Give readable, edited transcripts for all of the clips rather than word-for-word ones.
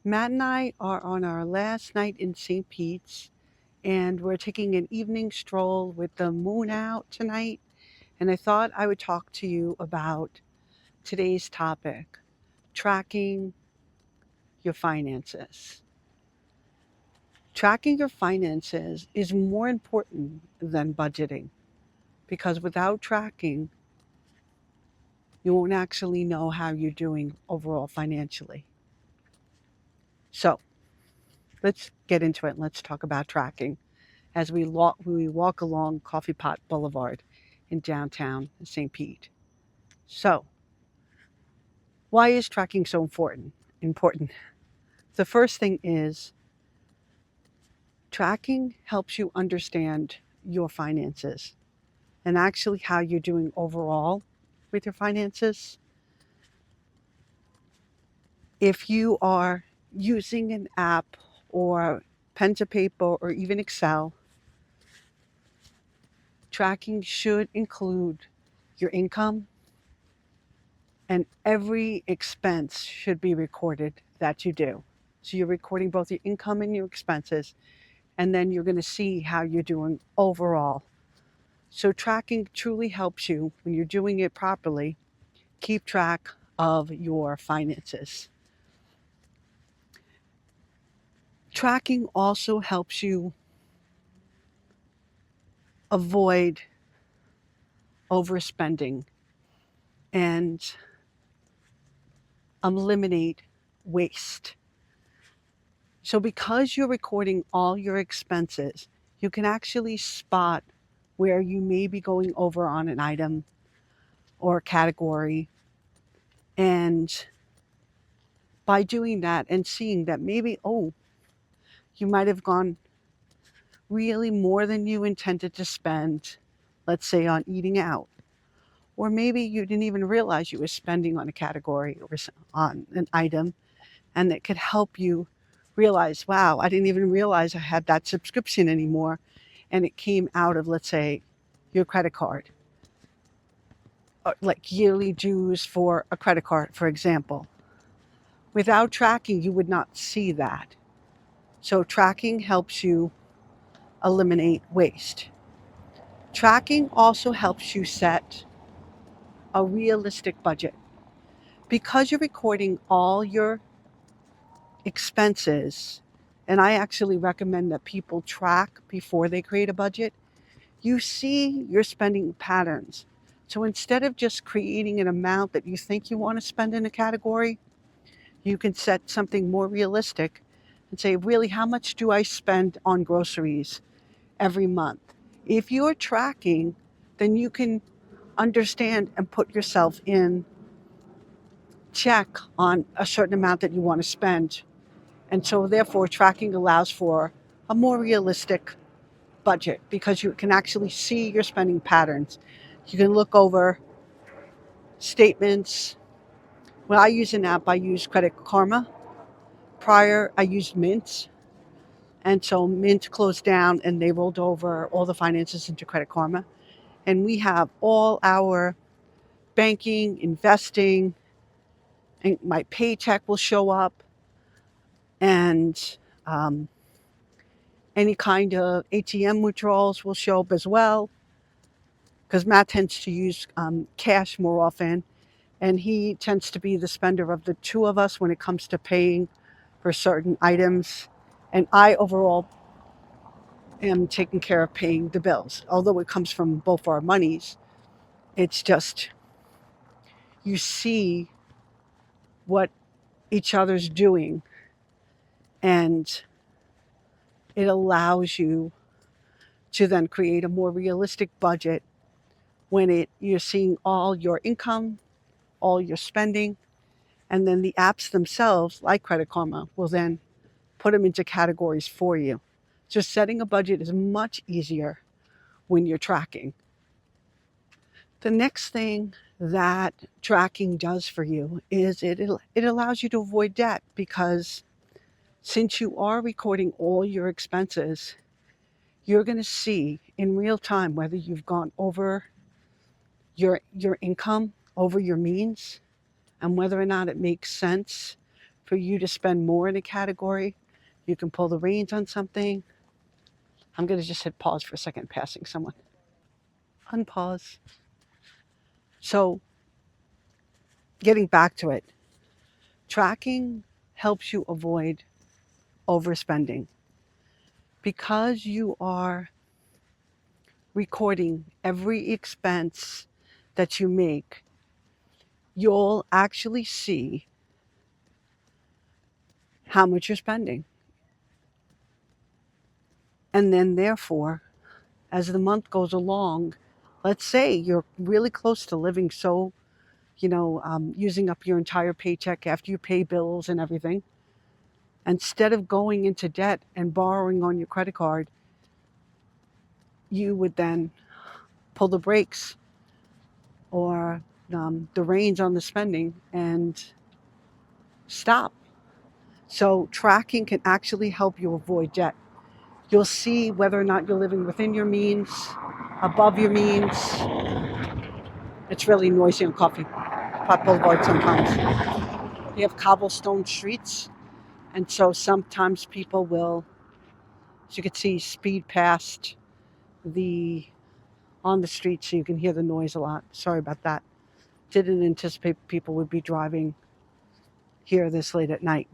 Matt and I are on our last night in St. Pete's, and we're taking an evening stroll with the moon out tonight. And I thought I would talk to you about today's topic, tracking your finances. Tracking your finances is more important than budgeting because without tracking, you won't actually know how you're doing overall financially. So let's get into it and let's talk about tracking as we walk along Coffee Pot Boulevard in downtown St. Pete. So, why is tracking so important? Important. The first thing is tracking helps you understand your finances and actually how you're doing overall with your finances. If you are using an app or pen to paper or even Excel, tracking should include your income, and every expense should be recorded that you do. So you're recording both your income and your expenses, and then you're going to see how you're doing overall. So tracking truly helps you when you're doing it properly, keep track of your finances. Tracking also helps you avoid overspending and eliminate waste. So, because you're recording all your expenses, you can actually spot where you may be going over on an item or a category. And by doing that and seeing that maybe, oh, you might have gone really more than you intended to spend, let's say on eating out. Or maybe you didn't even realize you were spending on a category or on an item, and it could help you realize, wow, I didn't even realize I had that subscription anymore. And it came out of, let's say, your credit card, or like yearly dues for a credit card, for example. Without tracking, you would not see that. So, tracking helps you eliminate waste. Tracking also helps you set a realistic budget. Because you're recording all your expenses, and I actually recommend that people track before they create a budget, you see your spending patterns. So instead of just creating an amount that you think you want to spend in a category, you can set something more realistic and say, really, how much do I spend on groceries every month? If you're tracking, then you can understand and put yourself in check on a certain amount that you want to spend. And so, therefore, tracking allows for a more realistic budget because you can actually see your spending patterns. You can look over statements. When I use an app, I use Credit Karma. Prior, I used Mint. And so Mint closed down and they rolled over all the finances into Credit Karma. And we have all our banking, investing, and my paycheck will show up, and um, any kind of ATM withdrawals will show up as well because Matt tends to use cash more often, and he tends to be the spender of the two of us when it comes to paying for certain items. And I overall am taking care of paying the bills. Although it comes from both our monies, it's just you see what each other's doing, and it allows you to then create a more realistic budget when you're seeing all your income, all your spending, and then the apps themselves, like Credit Karma, will then put them into categories for you. So setting a budget is much easier when you're tracking. The next thing that tracking does for you is it allows you to avoid debt because since you are recording all your expenses, you're going to see in real time whether you've gone over your income, over your means, and whether or not it makes sense for you to spend more in a category. You can pull the reins on something. I'm going to just hit pause for a second, passing someone. Unpause. So, getting back to it, tracking helps you avoid overspending because you are recording every expense that you make. You'll actually see how much you're spending. And then, therefore, as the month goes along, let's say you're really close to living so, using up your entire paycheck after you pay bills and everything. Instead of going into debt and borrowing on your credit card, you would then pull the brakes or the reins on the spending and stop. So tracking can actually help you avoid debt. You'll see whether or not you're living within your means, above your means. It's really noisy on Coffee Pot Blvd sometimes. You have cobblestone streets, and so sometimes people will, as you can see, speed past on the street so you can hear the noise a lot. Sorry about that. Didn't anticipate people would be driving here this late at night.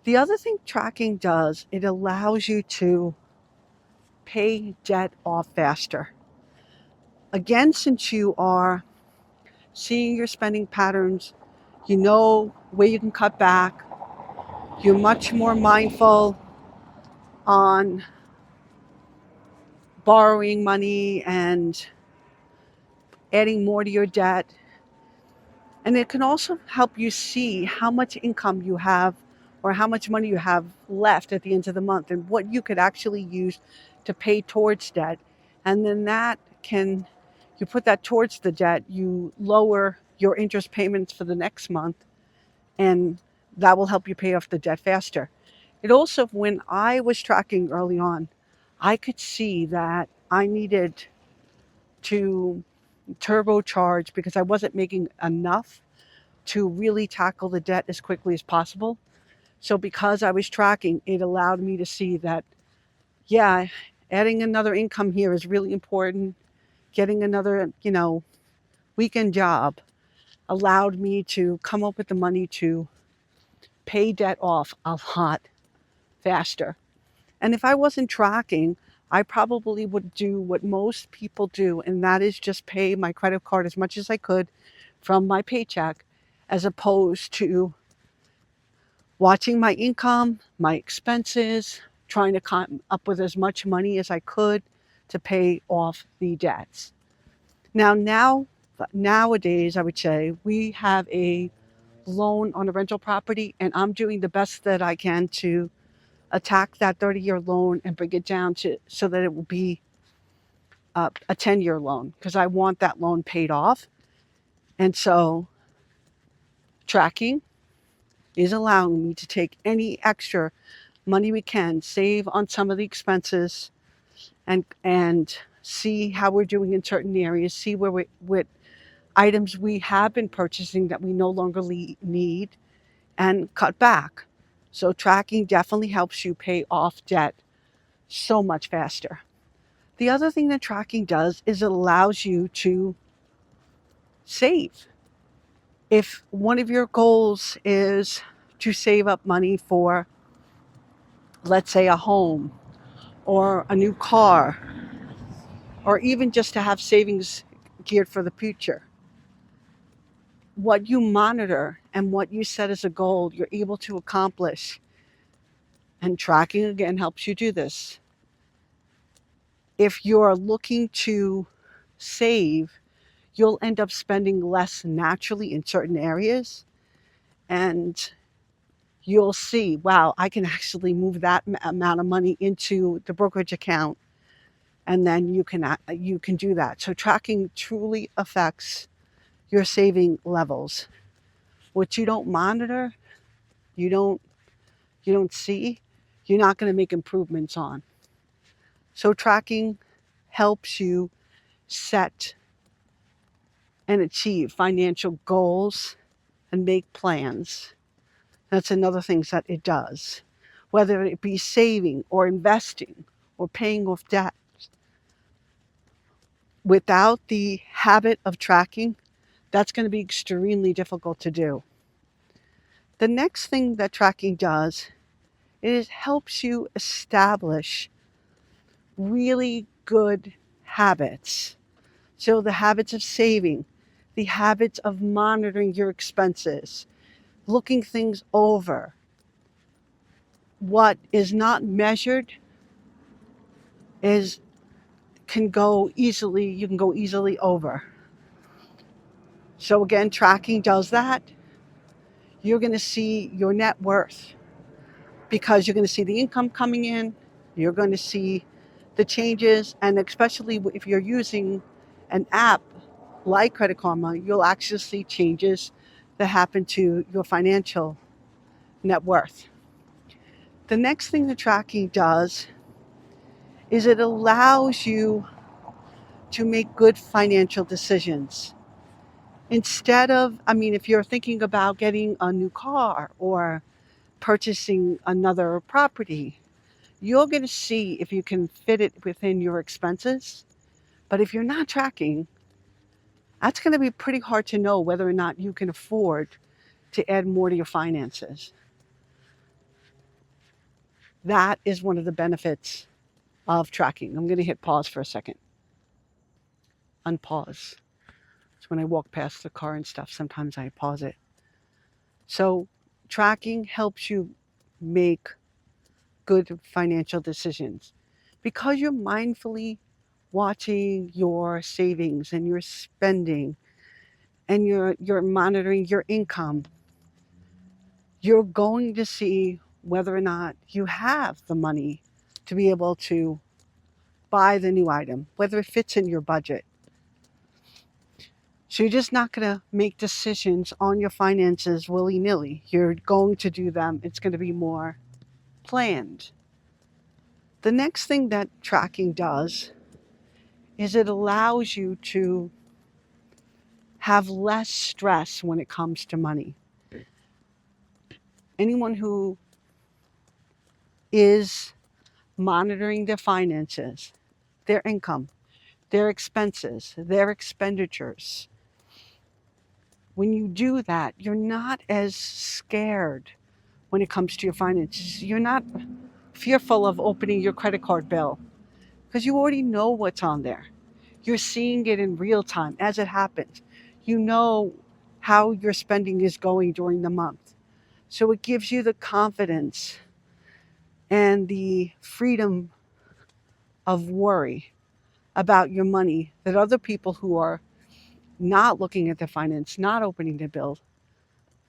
The other thing tracking does, it allows you to pay debt off faster. Again, since you are seeing your spending patterns, you know where you can cut back, you're much more mindful on borrowing money and adding more to your debt. And it can also help you see how much income you have or how much money you have left at the end of the month and what you could actually use to pay towards debt. And then you put that towards the debt, you lower your interest payments for the next month, and that will help you pay off the debt faster. It also, when I was tracking early on, I could see that I needed to turbocharge because I wasn't making enough to really tackle the debt as quickly as possible. So because I was tracking, it allowed me to see that, yeah, adding another income here is really important. Getting another, weekend job allowed me to come up with the money to pay debt off a lot faster. And if I wasn't tracking, I probably would do what most people do, and that is just pay my credit card as much as I could from my paycheck, as opposed to watching my income, my expenses, trying to come up with as much money as I could to pay off the debts. Nowadays, I would say we have a loan on a rental property, and I'm doing the best that I can to attack that 30-year loan and bring it down to so that it will be a 10-year loan, because I want that loan paid off. And so tracking is allowing me to take any extra money we can, save on some of the expenses, and see how we're doing in certain areas, see what items we have been purchasing that we no longer need, and cut back. So tracking definitely helps you pay off debt so much faster. The other thing that tracking does is it allows you to save. If one of your goals is to save up money for, let's say, a home or a new car, or even just to have savings geared for the future, what you monitor and what you set as a goal, you're able to accomplish. And tracking, again, helps you do this. If you're looking to save, you'll end up spending less naturally in certain areas. And you'll see, wow, I can actually move that amount of money into the brokerage account. And then you can do that. So tracking truly affects your saving levels. What you don't monitor, you don't see, you're not going to make improvements on. So tracking helps you set and achieve financial goals and make plans. That's another thing that it does. Whether it be saving or investing or paying off debt. Without the habit of tracking, that's going to be extremely difficult to do. The next thing that tracking does is it helps you establish really good habits. So the habits of saving, the habits of monitoring your expenses, looking things over. What is not measured is can go easily, you can go easily over. So again, tracking does that. You're going to see your net worth because you're going to see the income coming in. You're going to see the changes, and especially if you're using an app like Credit Karma, you'll actually see changes that happen to your financial net worth. The next thing the tracking does is it allows you to make good financial decisions. Instead of, if you're thinking about getting a new car or purchasing another property, you're going to see if you can fit it within your expenses. But if you're not tracking, that's going to be pretty hard to know whether or not you can afford to add more to your finances. That is one of the benefits of tracking. I'm going to hit pause for a second. Unpause. So when I walk past the car and stuff, sometimes I pause it. So tracking helps you make good financial decisions because you're mindfully watching your savings and your spending and you're monitoring your income. You're going to see whether or not you have the money to be able to buy the new item, whether it fits in your budget. So you're just not going to make decisions on your finances willy-nilly. You're going to do them. It's going to be more planned. The next thing that tracking does is it allows you to have less stress when it comes to money. Anyone who is monitoring their finances, their income, their expenses, their expenditures, when you do that, you're not as scared when it comes to your finances. You're not fearful of opening your credit card bill because you already know what's on there. You're seeing it in real time as it happens. You know how your spending is going during the month. So it gives you the confidence and the freedom of worry about your money that other people who are not looking at their finance, not opening their bill,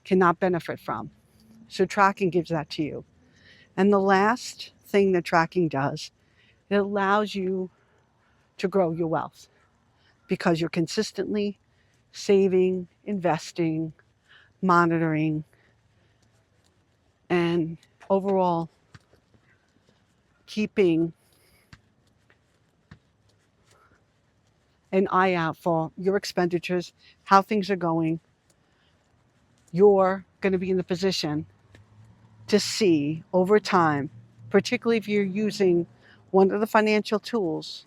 cannot benefit from. So tracking gives that to you. And the last thing that tracking does, it allows you to grow your wealth because you're consistently saving, investing, monitoring, and overall keeping an eye out for your expenditures, how things are going. You're going to be in the position to see over time, particularly if you're using one of the financial tools,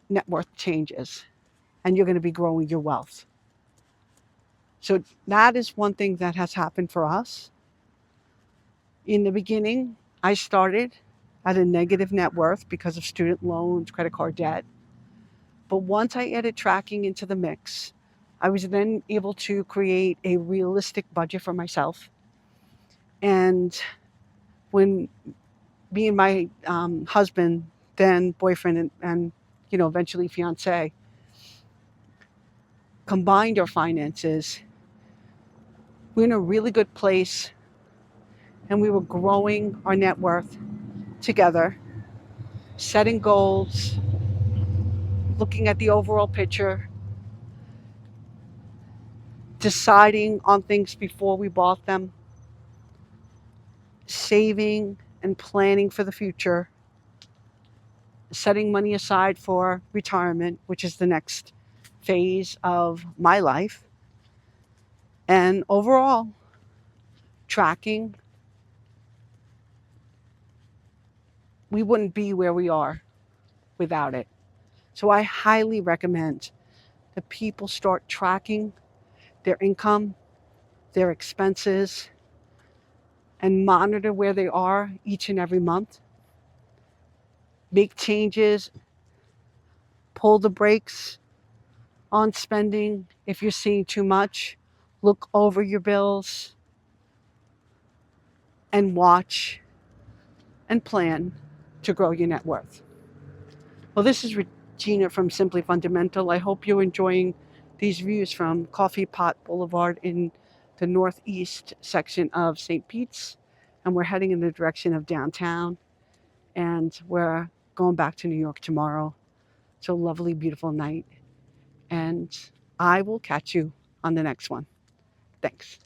net worth changes, and you're going to be growing your wealth. So that is one thing that has happened for us. In the beginning, I started at a negative net worth because of student loans, credit card debt. But once I added tracking into the mix, I was then able to create a realistic budget for myself. And when me and my husband, then boyfriend, and eventually fiance, combined our finances, we're in a really good place, and we were growing our net worth together, setting goals, looking at the overall picture, deciding on things before we bought them, saving and planning for the future, setting money aside for retirement, which is the next phase of my life. And overall, tracking, we wouldn't be where we are without it. So I highly recommend that people start tracking their income, their expenses, and monitor where they are each and every month. Make changes, pull the brakes on spending if you're seeing too much. Look over your bills and watch and plan to grow your net worth. Well, this is Regina from Simply Fundamental. I hope you're enjoying these views from Coffee Pot Boulevard in the northeast section of St. Pete's. And we're heading in the direction of downtown. And we're going back to New York tomorrow. It's a lovely, beautiful night. And I will catch you on the next one. Thanks.